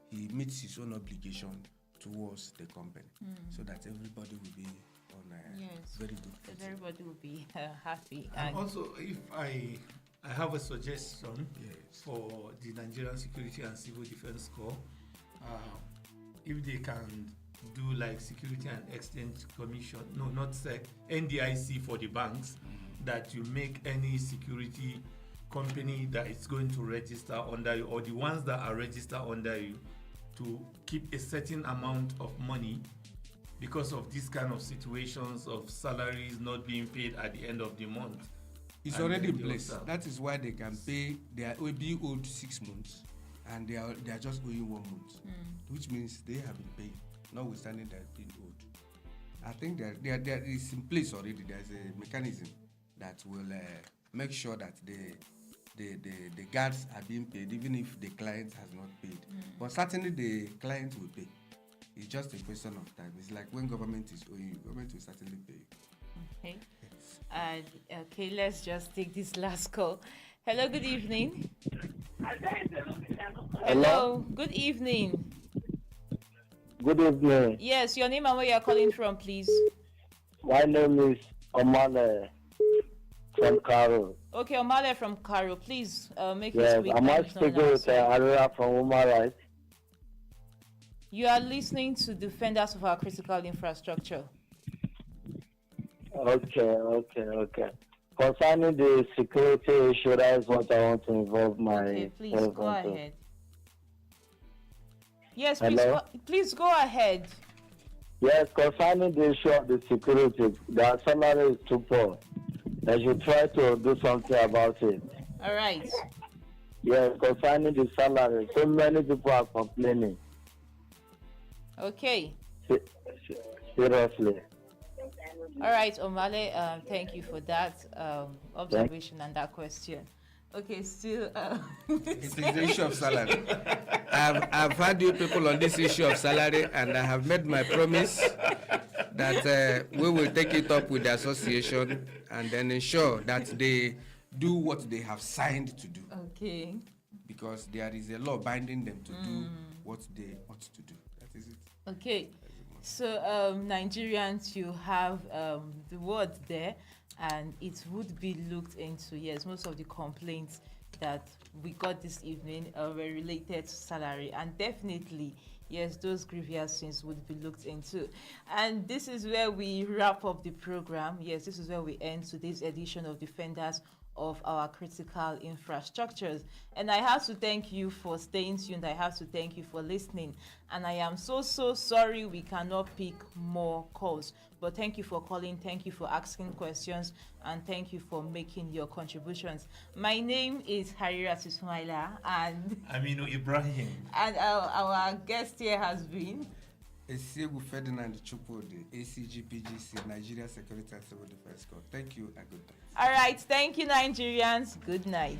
S10: he meets his own obligation towards the company, so that everybody will be on a very good footing.
S8: Everybody will be happy.
S9: And also, if I have a suggestion for the Nigerian Security and Civil Defense Corps, if they can do like Security and Exchange Commission, no, not NDIC for the banks, that you make any security company that is going to register under you, or the ones that are registered under you, to keep a certain amount of money because of this kind of situations of salaries not being paid at the end of the month.
S10: It's already in place. That is why they can pay. They are being owed 6 months, and they are just owing 1 month, which means they have been paid, notwithstanding they have been owed. I think that there is in place already. There's a mechanism that will make sure that the guards are being paid, even if the client has not paid. But certainly the client will pay. It's just a question of time. It's like when government is owing you, government will certainly pay you.
S8: Okay. Okay, let's just take this last call. Hello, good evening. Hello, good evening.
S15: Good evening.
S8: Yes, your name and where you're calling from, please.
S15: My name is Omale from Karo.
S8: Okay, Omale from Cairo. Please make it
S15: Yes,
S8: quick.
S15: am I speaking with Arira from Human Rights?
S8: You are listening to Defenders of Our Critical Infrastructure.
S15: Okay. Concerning the security issue, that is what I want to involve my...
S8: Okay, please go ahead. Yes, please go ahead.
S15: Yes, concerning the issue of the security, their salary is too poor. They should try to do something about it.
S8: All right.
S15: Yes, concerning the salary, so many people are complaining.
S8: Okay.
S15: Seriously.
S8: All right, Omale, thank you for that observation and that question. Okay, still...
S10: It's the issue of salary. I've had you people on this issue of salary, and I have made my promise that we will take it up with the association and then ensure that they do what they have signed to do.
S8: Okay.
S10: Because there is a law binding them to do what they ought to do. That is it.
S8: Okay. So, Nigerians, you have the word there, and it would be looked into. Yes, most of the complaints that we got this evening were related to salary, and definitely, yes, those grievous things would be looked into. And this is where we wrap up the program. Yes, this is where we end today's edition of Defenders of Our Critical Infrastructures. And I have to thank you for staying tuned. I have to thank you for listening. And I am so sorry we cannot pick more calls. But thank you for calling, thank you for asking questions, and thank you for making your contributions. My name is Harirat Ismaila, and
S9: Aminu Ibrahim.
S8: And our guest here has been
S10: Esiegu Ferdinand Chukwudi, ACGPGC, Nigeria Security and Civil Defense Corps. Thank you and good night.
S8: All right, thank you, Nigerians. Good night.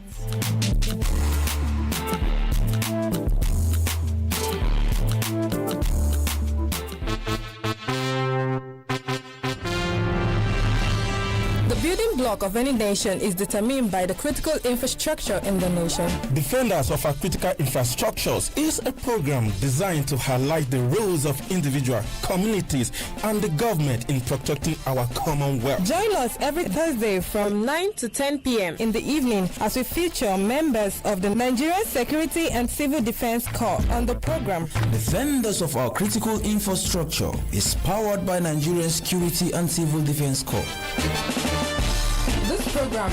S5: The building block of any nation is determined by the critical infrastructure in the nation.
S6: Defenders of Our Critical Infrastructures is a program designed to highlight the roles of individual communities and the government in protecting our commonwealth.
S5: Join us every Thursday from 9 to 10 p.m. in the evening as we feature members of the Nigerian Security and Civil Defense Corps on the program.
S7: Defenders of Our Critical Infrastructure is powered by Nigerian Security and Civil Defense Corps.
S5: This program